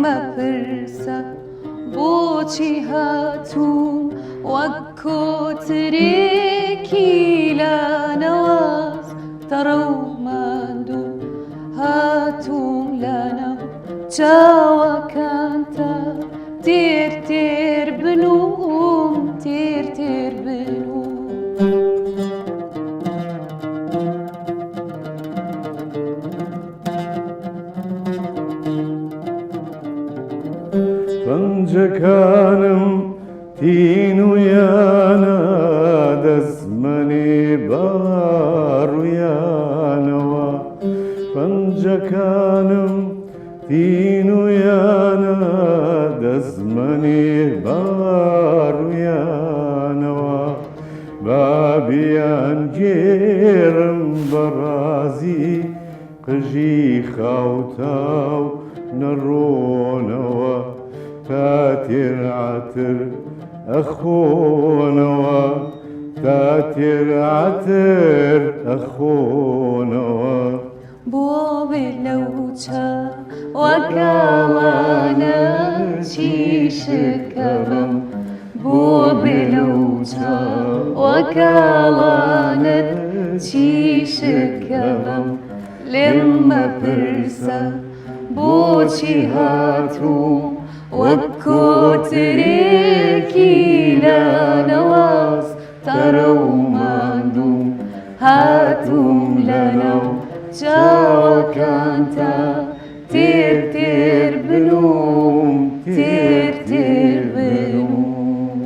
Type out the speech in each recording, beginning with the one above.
مەپرسە بۆچی هاتووم وەک کۆترێکی لە نەواز تەڕە و ماندوو هاتووم لە نەو چاوەکانتە تێر تێر بنووم تێر تێر بنووم پەنجەکانم تین و یانە دەزمەنێ باڕویانەوە پەنجەکانم تین و یانە دەزمەنێ باڕویانەوە بابیان گێرم بەڕازی قژی خاوتاو نەڕۆنەوە تا تێرعاتر ئەخۆنەوە تا تێرعاتر ئەخۆنەوە بۆ بێ لەو چاوەکەوانە چی شکەوم بۆ بێ لەو چاوەکەوانت چی شکەوم لێم مەپرسە بۆچی هاتووم وەک کۆترێکی لە نەواز تەڕە و ماندوو هاتووم لەنەو چاوەکانتە تێر تێر بنووم تێر تێر بنووم.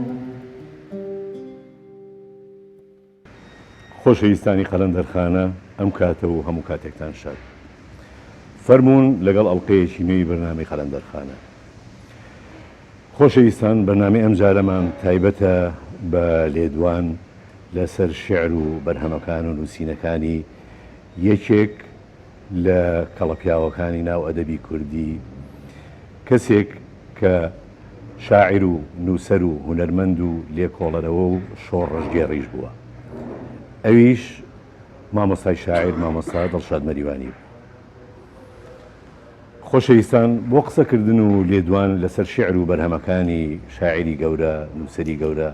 خۆشەویستانی قەلەندەرخانە ئەم کاتە و هەموو کاتێکتان شاد فەرموون لەگەڵ ئەڵلقەیەکی نوێی بەرنامەی قەلەندەرخانە. خۆشەویستان بەرنامەی ئەم جارەمان تایبەتە بە لێدوان لەسەر شێعر و بەرهەمەکان و نووسینەکانی یەکێک لە کەڵەپیاوەکانی ناو ئەدەبی کوردی، کەسێک کە شاعیر و نووسەر و هونەرمەند و لێکۆڵەرەوە و شۆڕ ڕژگێڕیش بووە. ئەویش مامۆستای شاعیر مامۆستا دڵشاد مەریوانی بوو. خۆشەویستان بۆ قسەکردن و لێدوان لەسەر شێعر و بەرهەمەکانی شاعری گەورە نووسەری گەورە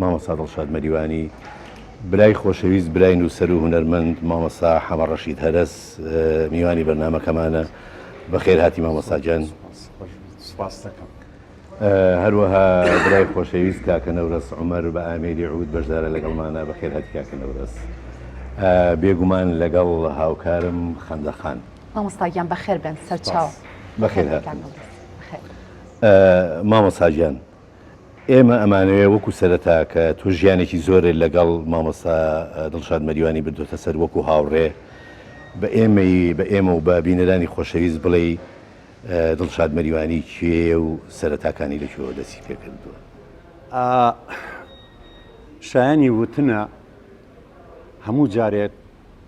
مامۆستا دڵشاد مەریوانی، برای خۆشەویست برای نووسەر و هونەرمەند مامۆستا حەمەد ڕەشید هەرس میوانی بەرنامەکەمانە. بەخێر هاتی مامۆستا جان. هەروەها برای خۆشەویست کاکە نەورەس عومەر بە ئامێری عود بەشدارە لەگەڵمانە. بەخێر هاتی کاکە نەورەس. بێگومان لەگەڵ هاوکارم خەندەخان. مامۆستاگیان بەخێر بن سەرچاو. بەخێر هات مامۆستا گیان. ئێمە ئەمانەوێ وەکو سەرەتا کە تۆ ژیانێکی زۆرێ لەگەڵ مامۆستا دڵشاد مەریوانی بردوتە سەر وەکو هاوڕێ، بە ئێمە و بە بینەرانی خۆشەویست بڵێ دڵشاد مەریوانی کێ و سەرەتاکانی لەکوێوە دەستی پێکردووە. شایانی وتنە هەموو جارێک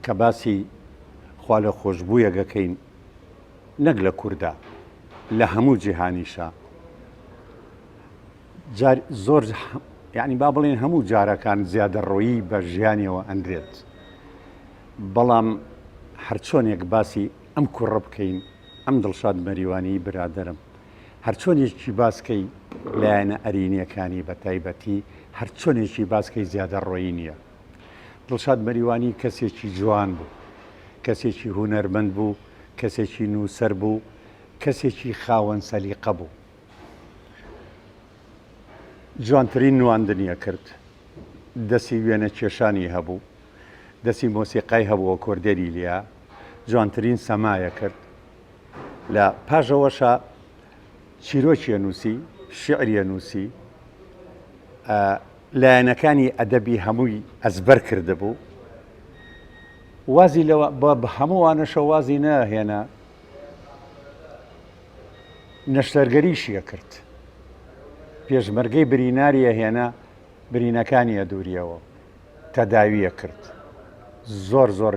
کە باسی خوا لە خۆشببوویەکەکەین نەک لە کووردا لە هەموو جیهانیشە زۆر یعنی با بڵێن هەموو جارەکان زیادە ڕۆیی بە ژیانیەوە ئەندرێت، بەڵام هەرچۆنێک باسی ئەم کوڕە بکەین ئەم دڵشاد مەریوانی برادرم هەرچۆنێکی باسکەی لایەنە ئەرینیەکانی بە تایبەتی هەرچۆنێکی باسکەی زیادە ڕۆیی نییە. دڵشاد مەریوانی کەسێکی جوان بوو، کەسێکی هونەرمەند بوو، کەسێکی نووسەر بوو، کەسێکی خاوەن سەلیقە بوو. جوانترین نواندنیە کرد، دەستی وێنە کێشانی هەبوو، دەستی مۆسیقای هەبووە کۆردەری لیا، جوانترین سەمایە کرد. لە پاشەوەشە چیرۆکیە نووسی، شعریە نووسی، لایەنەکانی ئەدەبی هەمووی ئەزبەر کردهبوو. وازی لەوە بە هەمووانەشە وازی نەهێنا، نەشتەرگەریشیە کرد، پێشمەرگەی بریناریە هێنا، برینەکانیە دووریەوە تەداویە کرد. زۆر زۆر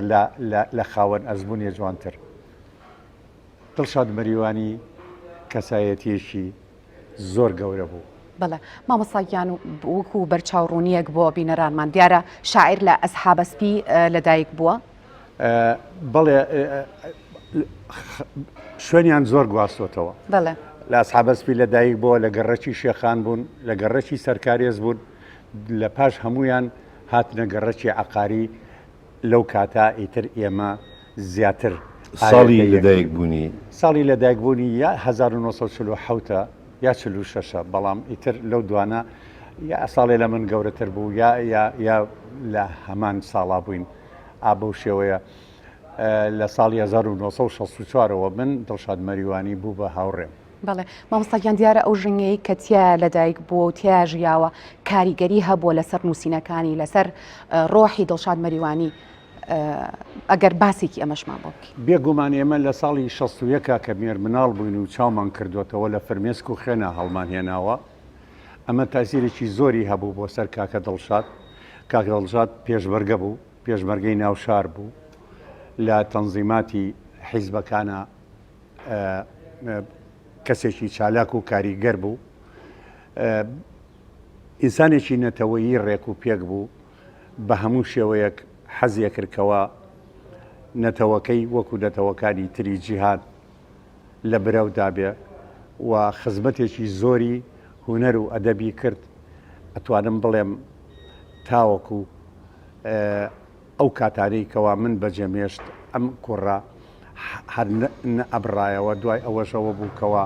لە خاوەن ئەزممویە جوانتر. دڵشاد مەریوانی کەسایەتیەکی زۆر گەورە بوو. بەڵێ مامۆستاگیان و وەکو بەرچاوڕوونیەک بۆ بینەرانمان دیارە شاعیر لە ئەسحابەسپی لەدایک بووە؟ بەڵێ شوێنیان زۆر گواستۆتەوە. بەڵێ لە ئەسحابەسپی لەدایک بووە لە گەڕەکی شێخان بوون لە گەڕەکی سەرکارێز بوون لە پاش هەمویان هاتنە گەڕەکی عقاری لەو کاتا ئیتر ئێمە زیاتر ساڵی لەدایک بوونی ساڵی لەدایک بوونی یا 1940 یا 46 بەڵام ئیتر لەو دوانە یا ساڵێ لە من گەورەتر بوو یا لە هەمان ساڵا بووین ئابە شێوەیە لە ساڵی 1964ەوە من دڵشاد مەریوانی بوو بە هاوڕێم. بەڵێ مامۆستاگیان دیارە ئەو ژنگەی کە تیا لەدایک بووە و تیا ژیاوە کاریگەری هەبووە لەسەر نووسینەکانی لەسەر ڕۆحی دڵشاد مەریوانی ئەگەر باسێکی ئەمەشمان بۆکی بێگومان ئێمە لە ساڵی 61 کە مێر مناڵ بووین و چاومان کردوێتەوە لە فرمێسک و خوێنە هەڵمان هێناوە ئەمە تاسیرێکی زۆری هەبوو بۆ سەر کاکە دڵشاد. کاکە دڵشاد پێشبەرگە بوو پێشمەرگەی ناوشار بوو لە تەنزیماتی حیزبەکانە کەسێکی چالاک و کاریگەر بوو ئینسانێکی نەتەوەیی ڕێک و پێک بوو بە هەموو شێوەیەک حەزیە کردکەوە نەتەوەکەی وەکو نەتەوەکانی تری جیهاد لە برەودا بێ و خزمەتێکی زۆری هونەر و ئەدەبی کرد. ئەتوانم بڵێم تاوەکو ئەو کاتانەی کەوا من بەجێمێشت ئەم کوڕە هەر ئەبڕایەوە دوای ئەوەشەوە بووکەوە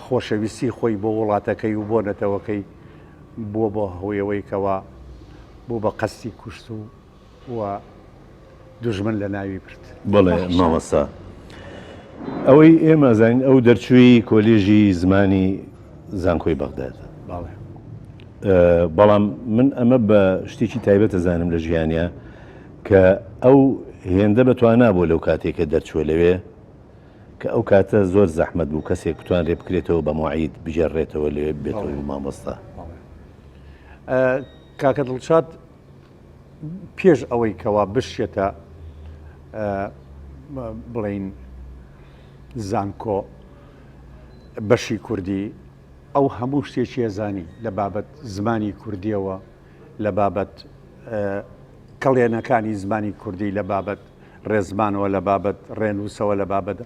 خۆشەویستی خۆی بۆ وڵاتەکەی و بۆ نەتەوەکەی بووە بۆ هۆیەوەی کەوا بوو بە قەستی کوشت و دوژمن لە ناوی برد. بڵێ مامەستا ئەوەی ئێمە زانین ئەو دەرچووی کۆلێژی زمانی زانکۆی بەغداد بەڵام من ئەمە بە شتێکی تایبەت دەزانم لە ژیانە کە ئەو هێندە بەتوانە بۆ لەو کاتێکە دەرچووە لەوێ کە ئەو کاتە زۆر زەحمەت بوو کەسێک بتوانرێ بکرێتەوە بە موعید بژێڕێتەوە لەوێ بێتەوەی مامۆستا. کاکە دڵشاد پێش ئەوەی کەوا بشێتە بڵین زانکۆ بەشی کوردی ئەو هەموو شتێکی ێزانی لە بابەت زمانی کوردیەوە لە بابەت کەڵێنەکانی زمانی کوردی لە بابەت ڕێزمانەوە لە بابەت ڕێنووسەوە لە بابەت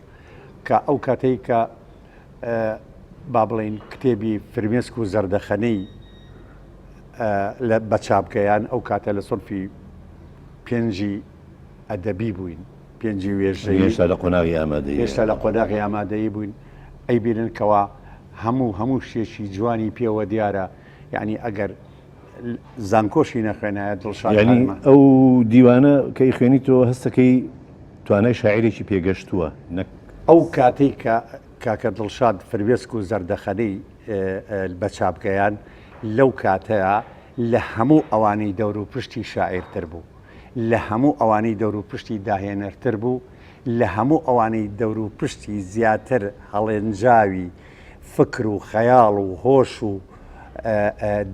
کە ئەو کاتەی کە با بڵین کتێبی فرمێسک و زەردەخەنەی بە چاپکەیان ئەو کاتە لە سۆلفی پێنجی ئەدەبی بووین پێنجی وێژەی هێشتا لە قۆناغی ئامادەیی هێشتا لە قۆناغی ئامادەیی بووین ئەی بینن کەوا هەموو شتێکی جوانی پێوە دیارە یعنی ئەگەر زانکۆشی نەخوێنایە دڵشاد یعنی ئەو دیوانە کەی خوێنیتەوە هەستەکەی توانای شاعیرێکی پێگەشتووە ئەو کاتەی کە کاکە دڵشاد فرمێسک و زەردەخەنەی بە چاپکەیان لەو کاتەیە لە هەموو ئەوانەی دەور و پشتی شاعیرتر بوو لە هەموو ئەوانەی دەور و پشتی داهێنەرتر بوو لە هەموو ئەوانەی دەور و پشتی زیاتر هەڵێنجاوی فکر و خەیاڵ و هۆش و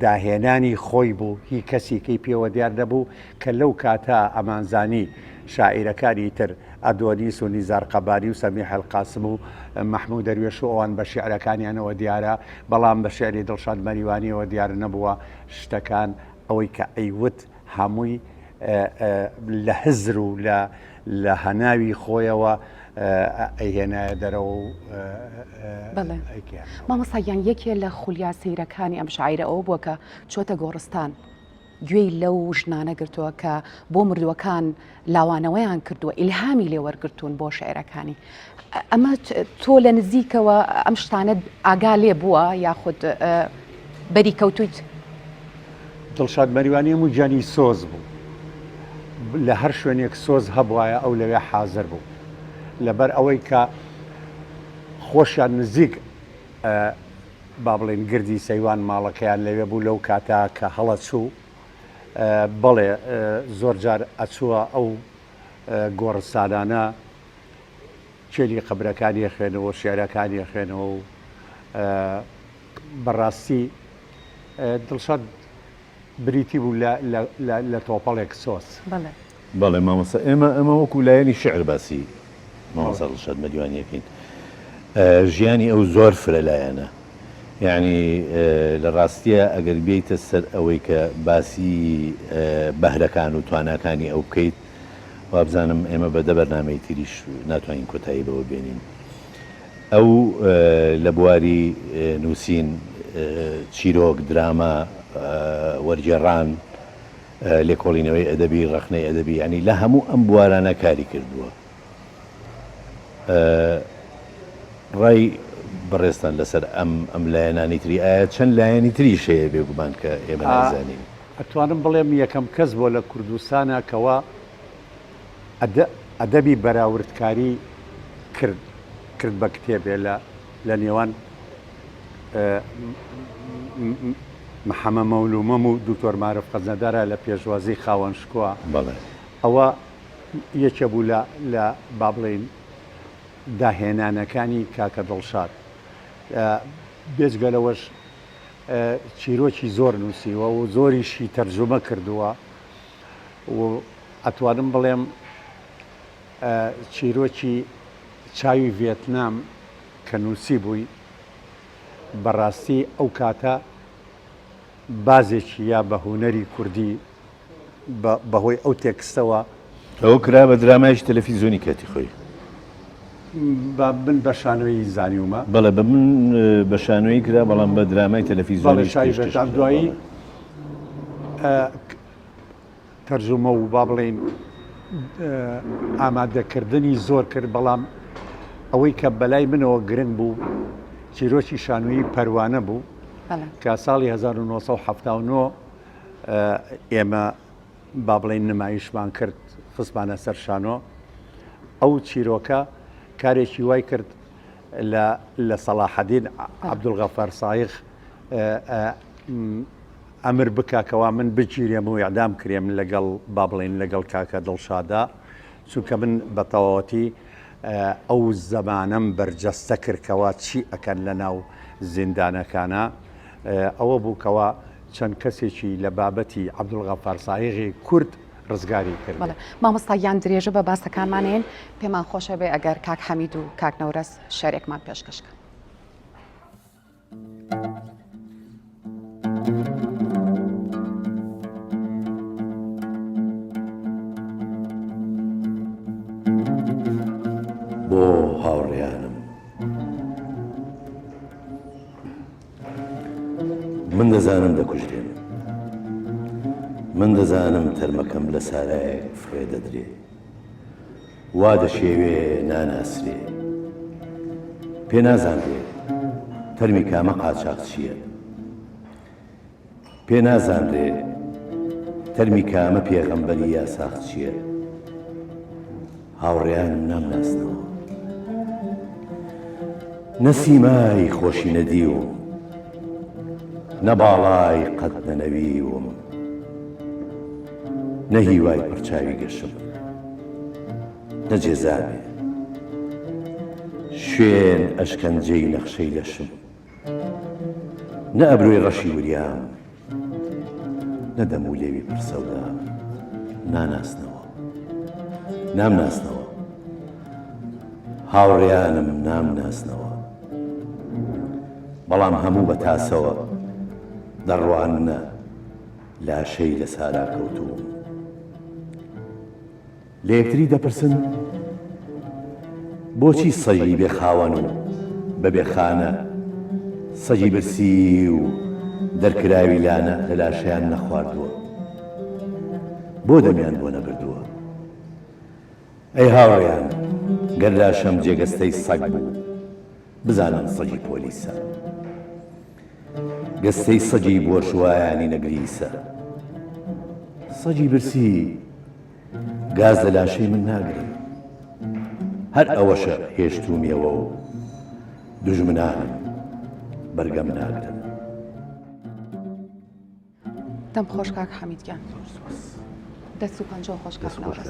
داهێنانی خۆی بوو هی کەسێکی پێوە دیار دەبوو کە لەو کاتە ئەمانزانی شاعیرەکانی تر ئەدۆنیس و نیزار قەباری و سەمیح القاسم و مەحموود دەروێش و ئەوان بە شیعرەکانیانەوە دیارە بەڵام بە شێعری دڵشاد مەریوانیەوە دیار نەبووە شتەکان ئەوەی کە ئەیوت هەمووی لە هزر و لە هەناوی خۆیەوە ئەیهێنایە دەرەوە و بەڵێ مامۆستاگیان یەکێ لە خولیا سەیرەکانی ئەم شاعیرە ئەوە بووە کە چۆتە گۆڕستان گوێی لەو ژنانە گرتووە کە بۆ مردووەکان لاوانەوەیان کردووە ئیلهامی لێوەرگرتوون بۆ شاعیرەکانی ئەمە تۆ لە نزیکەوە ئەم شتانە ئاگا لێ بووە یاخود بەری کەوتویت؟ دڵشاد مەریوانی هەموو جانی سۆز بوو لە هەر شوێنێک سۆز هەبوایە ئەو لەوێ حازر بوو لەبەر ئەوەی کە خۆشیان نزیک با بڵێن گردی سەیوان ماڵەکەیان لەوێ بوو لەو کاتا کە هەڵە چوو بەڵێ زۆر جار ئەچووە ئەو گۆڕستانانە چێلی قەبرەکانی خوێنەوە شێعرەکانی خوێنەوە و بەڕاستی دڵشاد بریتی بوو لە تۆپەڵێک سۆس. بەڵێ مامۆستا ئێمە وەکو لایەنی شعر باسی مامۆستا دڵشاد مەریوانیەکەین ژیانی ئەو زۆر فرە لایەنە یعنی لە ڕاستیە ئەگەر بێیتە سەر ئەوەی کە باسی بەهرەکان و تواناکانی ئەو بکەیت وابزانم ئێمە بەدە بەرنامەی تریش ناتوانین کۆتایی بەوە بێنین ئەو لە بواری نووسین چیرۆک دراما وەرجێڕان لێکۆڵینەوەی ئەدەبی ڕخنەی ئەدەبی ینی لە هەموو ئەم بوارانە کاری کردووە. ڕای بەڕێستان لەسەر ئەم لایەنانی تری ئایا چەند لایەنی تری شەیە بێگومان کە ئێمە نازانین؟ ئەتوانم بڵێم یەکەم کەس بۆ لە کوردستانە کەوا ئەدەبی بەراوردکاری کرد بە کتێبێ لە نێوان محەممە مەولومەم و دوکتۆر مارف قەزنەدارە لە پێشوازی خاوەن شکووە. ئەوە یەکێ بوو لە با بڵێن داهێنانەکانی کاکە دڵشاد. بێجگەلەوەش چیرۆکی زۆر نووسیوە و زۆریشی تەرجمە کردووە و ئەتوانم بڵێم چیرۆکی چاوی ڤێتنام کە نووسی بووی بەڕاستی ئەو کاتە بازێکی یا بە هونەری کوردی بەهۆی ئەو تێکستەوە ئەو کرا بە درامایش تەلەڤیزیۆنی کاتی خۆی بن بە شانۆی زانیومە بەڵێ بە من بە شانۆی کرا بەڵام بە درامای تەلەڤیزیۆنی دوایی تەرجمە و با بڵێن ئامادەکردنی زۆر کرد بەڵام ئەوەی کە بەلای منەوە گرنگ بوو چیرۆکی شانۆیی پەروانە بوو کە ساڵی 1970 ئێمە با بڵێن نمایشمان کرد خستمانە سەر شانۆ. ئەو چیرۆکە کارێکی وای کرد لە سەلاحەدین عەبدولغەفار سایغ ئەمر بکاکەوە من بگیرێم و ئیعدام کرێم لەگەڵ با بڵێن لەگەڵ کاکە دڵشادا، چونکە من بە تەواوەتی ئەو زەمانەم بەرجەستە کردکەوە چی ئەکەن لە ناو زیندانەکانە. ئەوە بووکەوە چەند کەسێکی لە بابەتی عەبدولغەفار سایغی کورد ڕزگاری کرد. مامۆستایان درێژە بە باسەکانمانێن پێمان خۆشە بێ ئەگەر کاک حەمید و کاک نەورەس شارێکمان پێشکەشکە. بۆ هاوڕێیانم من دەزانم دەکوژرێن، من دەزانم تەرمەکەم لە سارایەک فڕێ دەدرێ، وا دەشێوێ ناناسرێ، پێ نازانرێ تەرمی کامە قاچاق چییە، پێ نازانرێ تەرمی کامە پێغەمبەری یاساق چییە. هاوڕێیانم نامناسنەوە، نەسیمای خۆشی نەدیوم، نەباڵای قەت نەنەویوم، نەهیوای پڕچاوی گەشم، نەجێزابێ شوێن ئەشکەنجەی نەخشەی لەشم، نە ئەبروی ڕەشی وریام، نەدەم و لێوی پرسەودا ناناسنەوە، نامناسنەوە، هاوڕێیانم نامناسنەوە، بەڵام هەموو بە تاسەوە دەڕوانە لاشەی لە سارا کەوتووم. لە یەکتری دەپرسن بۆچی سەگی بێ خاوەن و بەبێ خانە، سەگی برسی و دەرکراوی لانە لە لاشەیان نەخواردووە، بۆ دەمیان بۆ نەبردووە. ئەی هاوڕێیان، گەر لاشەم جێگەستەی سەگ بوو بزانن سەگی پۆلیسە، گەستەی سەگی بۆشوایانی نەگریسە، سەگی برسی گاز لە لاشەی من ناگرن، هەر ئەوەشە هێشتومیەوە و دوژمنانم بەرگەم ناگرن. دەم خۆش کاک حەمیدگیان، دەست و پەنجە خۆش کاک نەورەس.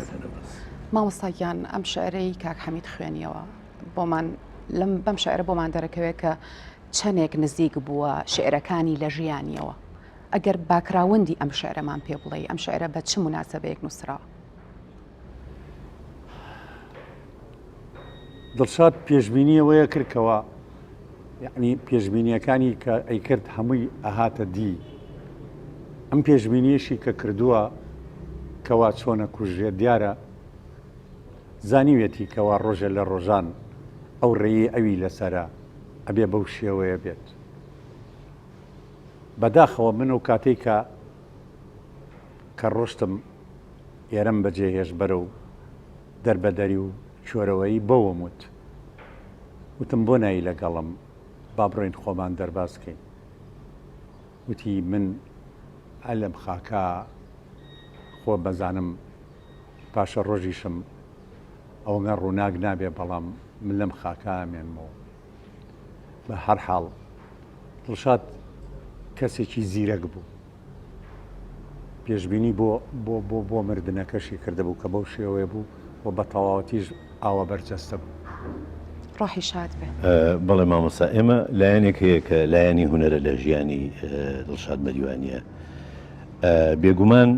مامۆستایان ئەم شعرەی کاک حەمید خوێنیەوە بۆمان بەم شعرە بۆمان دەرەکەوێت کە چەندێک نزیک بووە شعرەکانی لە ژیانیەوە. ئەگەر باکراوەندی ئەم شعرەمان پێ بڵێ ئەم شعرە بە چ موناسەبەیەک نووسراوە؟ دڵشاد پێشبینیەوەیە کردکەوە، یعنی پێشبینیەکانی کە ئەیکرد هەمووی ئەهاتە دی. ئەم پێشبینیەشی کە کردووە کەوا چۆنە کوژێ دیارە زانیوێتی کەوا ڕۆژە لە ڕۆژان ئەو ڕێی ئەوی لەسرە ئەبێ بەو شێوەیە بێت. بەداخەوە من و کاتێک کە ڕۆشتم ئێرەم بەجێهێش بەرە و دەربەدەری و شۆرەوەی بەوەم وتم بۆ نایی لەگەڵم با بڕۆین خۆمان دەرباسکەین. وتی من ئەلم خاکە خۆ بەزانم پاشە ڕۆژیشم ئەوەگە ڕووناک نابێ، بەڵام من لەم خاکە ئەمێنمەوە. بە هەر حاڵ دڵشاد کەسێکی زیرەک بوو، پێشبینی بۆ مردنەکەشی کردبوو کە بەو شێوەیە بوو و بە تەواوەتیش ئاوە بەرجەستە بوو. ڕۆحی شاد بێ. بەڵێ مامۆستا ئێمە لایەنێک هەیە کە لایەنی هونەرە لە ژیانی دڵشاد مەریوانیە. بێگومان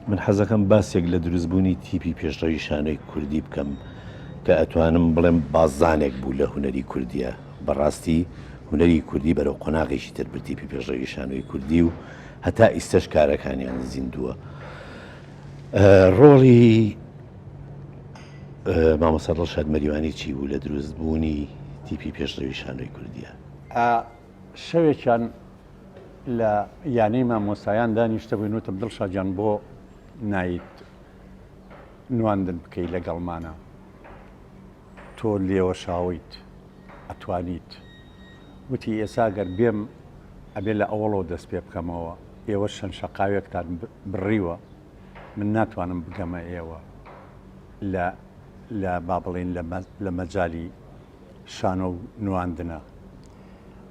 من حەزەکەم باسێک لە دروستبوونی تیپی پێشڕەوی شانۆی کوردی بکەم کە ئەتوانم بڵێم بازانێک بوو لە هونەری کوردیە. بەڕاستی هونەری کوردی بەرەو قۆناغێکی تر بر تیپی پێشڕەوی شانۆی کوردی و هەتا ئیستەش کارەکانیان زیندووە. ڕۆڵی مامۆستا دڵشاد مەریوانی چی بوو لە دروستبوونی تیپی پێشڕەوی شانۆی کوردیە؟ شەوێکیان لە یانەی مامۆستایان دانیشتە بووین وتم دڵشادیان بۆ نایت نواندن بکەی لەگەڵمانە، تۆ لێوە شاویت ئەتوانیت. وتی ئێسا گەر بێم ئەبێ لە ئەوڵەوە دەست پێ بکەمەوە، ئێوە شەن شەقاوێکتان بڕیوە، من ناتوانم بگەمە ئێوە لە با بڵێن لە مەجای شانە و نواندنە.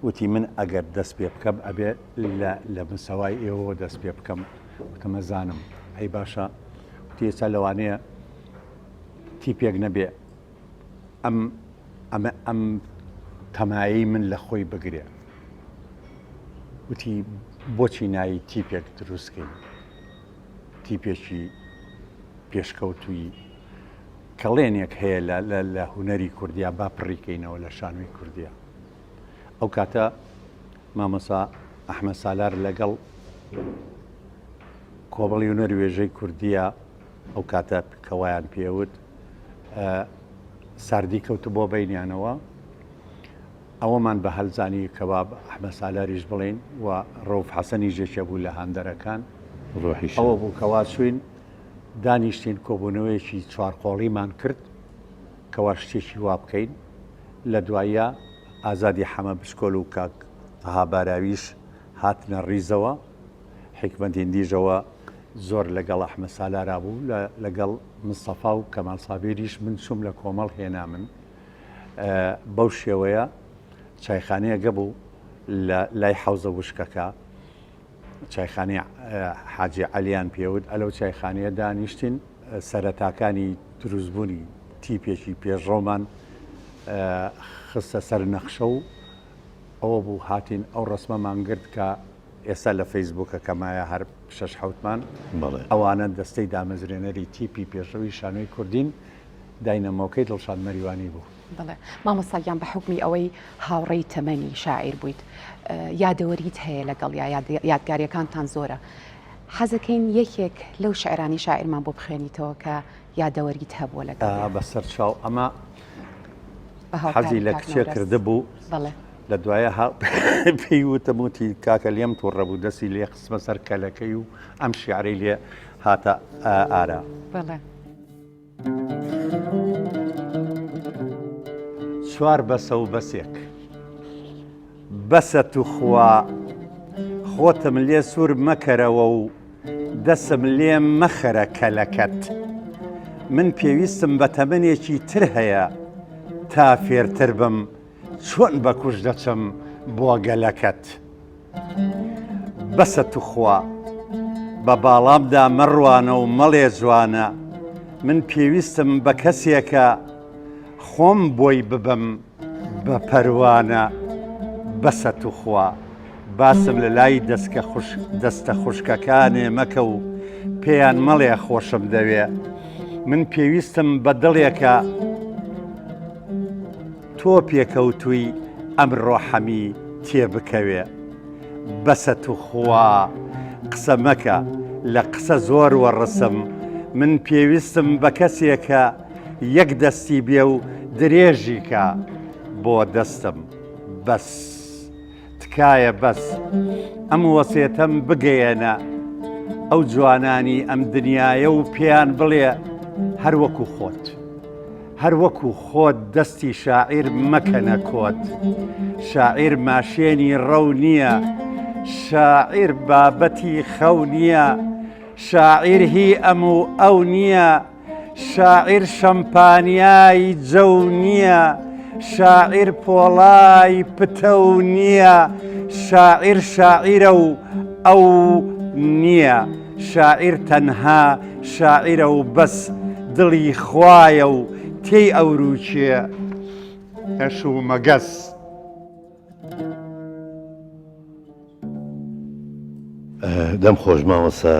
وتی من ئەگەر دەست پێ بکەم ئەبێ لە مسەوای ئێوە دەست پێ بکەم. وتەمەزانم ئەی باشە. وتی ئێستا لەوانەیە تیپێک نەبێ ئەم تەمایی من لە خۆی بگرێ. وتی بۆچی نایی تیپێک دروستکەین، تیپێکی پێشکەوتووی کەڵێنێک هەیە لە هونەری کوردیا با پڕیکەینەوە لە شانۆی کوردیا. ئەو کاتە مامۆستا ئەحمەد سالار لەگەڵ کۆمەڵی هونەری وێژەی کوردیە ئەو کاتە کەوایان پێوت ساردی کەوتە بۆ بینیانەوە. ئەوەمان بە هەلزانی کەوا ئەحمەد سالاریش بڵێن و ڕەوف حەسەنی ژێکە بوو لە هاندەرەکان. ئەوە بوو کەوا چوین دانیشتین کۆبوونەوەیەکی چوارقۆڵیمان کرد کەوا شتێکی وا بکەین. لە دوایە ئازادی حەمە بشکۆل و کاک تەها باراویش هاتنە ڕیزەوە، حکمەت هیندیژەوە زۆر لەگەڵ ئەحمەد سالارا بوو، لەگەڵ مستەفا و کەمال سابیریش من چوم لە کۆمەڵ هێنا. من بەو شێوەیە چایخانەیە گەبوو لای حەوزە وشکەکە، چایخانەی حاجی عەلیان پێوت. ئەلەو چایخانەیە دانیشتین سەرەتاکانی دروستبوونی تیپێکی پێشڕۆمان خستە سەر نەخشە و ئەوە بوو هاتین ئەو ڕسمەمان گرت کە ئێستا لە فەیسبووکە کەمایە هەر 6-7مان ئەوانە دەستەی دامەزرێنەری تیپی پێشڕەوی شانۆی کوردین داینەمەوەکەی دڵشاد مەریوانی بوو. بڵێ مامۆستایان بە حکمی ئەوەی هاوڕێی تەمەنی شاعیر بوویت، یادەوەریت هەیە لەگەڵ یادگاریەکانتان زۆرە. حەزەکەین یەکێک لەو شاعرانی شاعرمان بۆ بخوێنیتەوە کە یادەوەریت هەبووە لەگەڵ بەسەر چاو. ئەمە حەزی لە کچێ کرده بوو. لە دوایە پێی وتم وتی کاکە لێم تووڕە بوو، دەستی لێ خستمە سەر کەلەکەی و ئەم شیعرەی لێ هاتە ئارا. چوار بەسە و بەسێک بەسە تو خوا خۆتم لێ سوور مەکەرەوە و دەسم لێ مەخەرە کەلەکەت. من پێویستم بە تەمەنێکی تر هەیە تا فێرتر بم چۆن بە کوژ دەچم بۆ گەلەکەت. بەسە تو خوا بە باڵامدا مەڕوانە و مەڵێ جوانە، من پێویستم بە کەسێکە خۆم بۆی ببم بە پەروانە. بەسە تو خوا باسم لە لای دەستە خوشکەکانێ مەکە و پێیان مەڵێ خۆشم دەوێ. من پێویستم بە دڵێکە تۆ پێکەوتووی ئەمڕۆ حەمی تێبکەوێ. بەسە تو خوا قسە مەکە لە قسە زۆر وەڕسم، من پێویستم بە کەسێکە یەک دەستی بێ و درێژی کە بۆ دەستم بەس تکایە بەس ئەم وەسێتەم بگەیەنە ئەو جوانانی ئەم دنیاە و پێیان بڵێ هەروەکو خۆت هەروەکو خۆت دەستی شاعیر مەکەنە کۆت شاعیر ماشێنی ڕەو نییە شاعیر بابەتی خەو نییە شاعیر هی ئەم و ئەو نییە شاعیر شەمپانیای جەو نییە شاعیر پۆڵای پتە و نییە شاعیر شاعیرە و ئەو نییە شاعیر تەنها شاعیرە و بەس دڵی خوایە و تێی ئەوروچێ هەش و مەگەس دەم خۆش مامەسا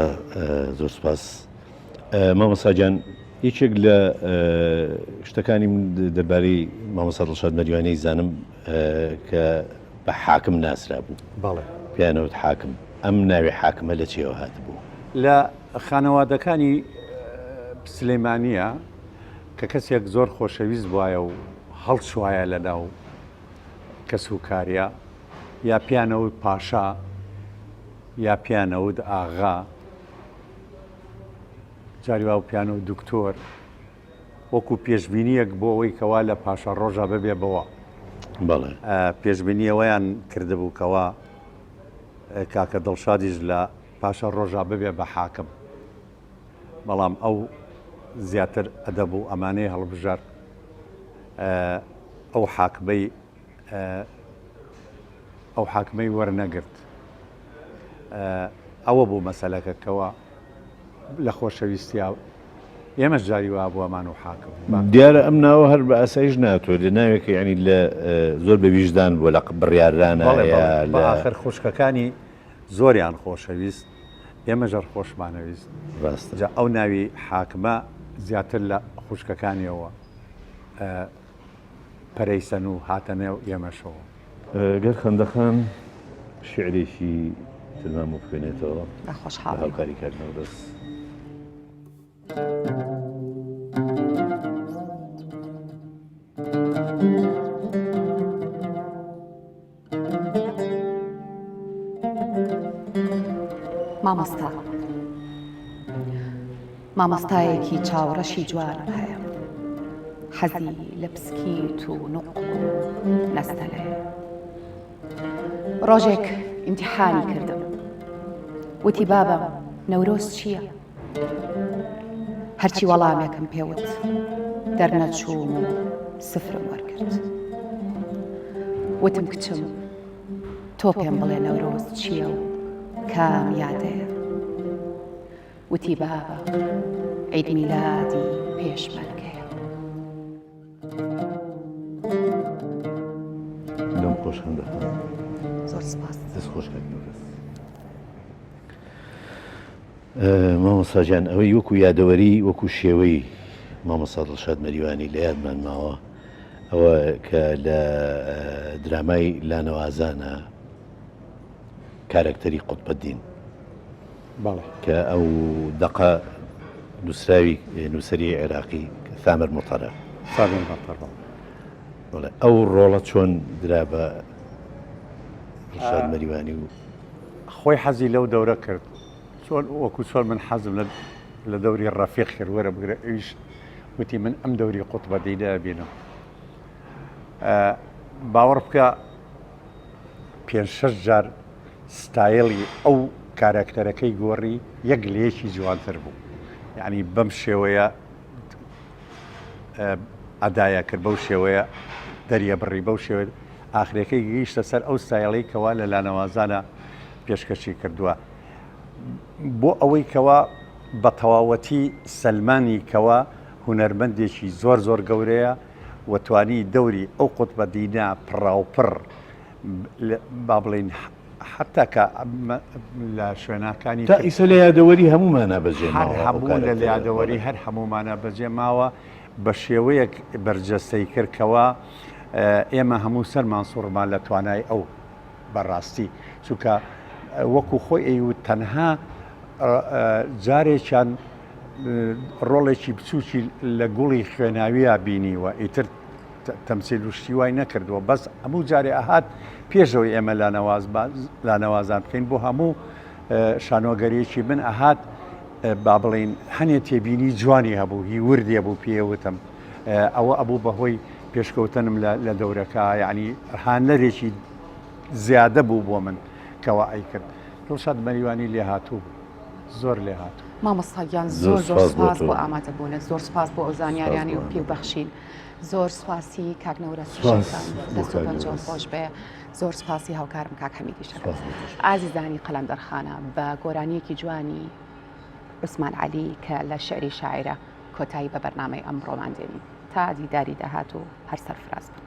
زۆر سپاس مامەسا گیان یەکێک لە شتەکانی من دەربارەی مامەسا دڵشاد مەریوانەی زانم کە بە حاکم ناسرا بوو بەڵێ پیانەوت حاکم ئەم ناوی حاکمە لە چێوە هات بوو لە خانەوادەکانی سلەیمانیە کە کەسێک زۆر خۆشەویست بواە و هەڵچوایە لە ناو کەس و کاریە یا پیانەوت پاشا یا پیانەوت ئاغا جاری وا و پیانە و دکتۆر وەکو پێشبینیەک بۆ ئەوەی کەوا لە پاشا ڕۆژە ببێ بەوە بەڵێ پێشبینیەوەیان کردبوو کەوا کاکە دڵشادیش لە پاشا ڕۆژە ببێ بە حاکم بەڵام ئەو زیاتر ئەدەب و ئەمانەی هەڵبژار ئەو حاکمەی وەرنەگرت ئەوە بوو مەسەلەکەکەوە لە خۆشەویستیا ئێمەش جاری وا بوو ئەمان و حاکم دیارە ئەم ناوە هەر بە ئاسایش ناتوە لە ناوێکە ینی لە زۆر بە ویژدان بووە لە بڕیارانە بە ئاخر خوشکەکانی زۆریان خۆشەویست ئێمە ژەر خۆشمانەویست ڕاستە ئەو ناوی حاکمە زیاتر لە خوشکەکانیەوە پەرەیسەن و هاتەنێ و ئێمەشەوە گەر خەندەخان شعرێکی تلمام و بخوێنێتەوە خۆشحاڵ هاوکاری کردنەوە دەست مامۆستا مامۆستایەکی چاوەڕەشی جوانم هەیە حەزی لە پسکیت و نوقم و نەستەلەیە ڕۆژێک ئیمتیحانی کردم وتی بابە نەورۆز چییە؟ هەرچی وەڵامێکم پێوت دەرنەچووم و سفرم وەرگرت وتم کچم تۆ پێم بڵێ نەورۆز چییە و کام یادەیە وتی بابە عید میلادی پێشمەرگەیە دەم خۆش خەندەخان زۆر سپاس دەست خۆشکردنەوە دەست مامۆستا گیان ئەوەی وەکو یادەوەری وەکو شێوەی مامۆستا دڵشاد مەریوانی لە یادمان ماوە ئەوە کە لە درامای لانەوازانە کارکتەری قوتبەدین کە ئەو دەقە نووسراوی نووسری عێراقی ثامر مطەرە ئەو ڕۆڵە چۆن درا بە دڵشاد مەریوانی و خۆی حەزی لەو دەورە کرد چۆن وەکو چۆن من حەزم لە دەوری ڕەفیق کرد وەرە بگرە ئەویش وتی من ئەم دەوری قوتبەدینە بینم باوەڕ بکە 5-6 جار ستایلی ئەو کارکتەرەکەی گۆڕی یەک لەیەکی جوانتر بوو یعنی بەم شێوەیە ئەدایە کرد بەو شێوەیە دەریە بڕی بەو شێوە ئاخرەکەی گەیشتە سەر ئەو ستایلی کەوا لە لانەوازانە پێشکەشی کردووە بۆ ئەوەی کەوا بە تەواوەتی سەلمانی کەوا هونەرمەندێکی زۆر زۆر گەورەیە وەتوانی دەوری ئەو قوتبەدینە پڕاوپڕ با بڵین حتا کە لە شوێنەکانی تا ئیسە لە یادەوەری هەمومانە بەجێماوە هەموو لە یادەوەری هەر هەمومانە بەجێ ماوە بە شێوەیەک بەرجەستەی کردکەوە ئێمە هەموو سەرمان سوڕمان لە توانای ئەو بەڕاستی چونکە وەکو خۆی ئەیوت تەنها جارێکیان ڕۆڵێکی بچووکی لە گوڵی خوێناویە بینیوە ئیتر تەمسیل و شیوای نەکردووە بەس هەموو جارێ ئەهات پێشەوەی ئێمە لا نەوازان بکەین بۆ هەموو شانۆگەریەکی من ئەهات با بڵین هەنێ تێبینی جوانی هەبوو هی وردێ بوو پێوتم ئەوە ئەبوو بەهۆی پێشکەوتنم لە دەورەکە یعنی هانەرێکی زیادە بوو بۆ من کەوا ئەیکرد دڵشاد مەریوانی لێ هاتوو بوو زۆر لێ هاتوو مامۆستاگیان زۆر سپاس بۆ ئامادەبوونە زۆر سپاس بۆ ئەو زانیاریانی و پێوبەخشین زۆر سواسی کاکنەورە سوشەکان دەست و پەنجەوە خۆش بێ زۆر سپاسی هاوکارم کاک هەمیدی شەکە ئازیزانی قەلەندەرخانە بە گۆرانیەکی جوانی عوسمان عەلی کە لە شعری شاعرە کۆتایی بە بەرنامەی ئەمڕۆمان دێنین تا دیداری داهات و هەر سەرفراز بن.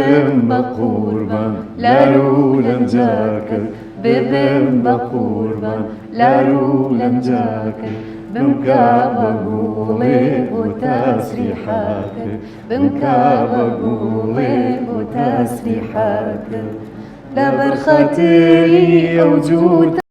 ببم بقربان لارو لنجاكر ببم بقربان لارو لنجاكر بمكابقولي وتسريحاكر بمكابقولي وتسريحاكر لبر خاطري وجود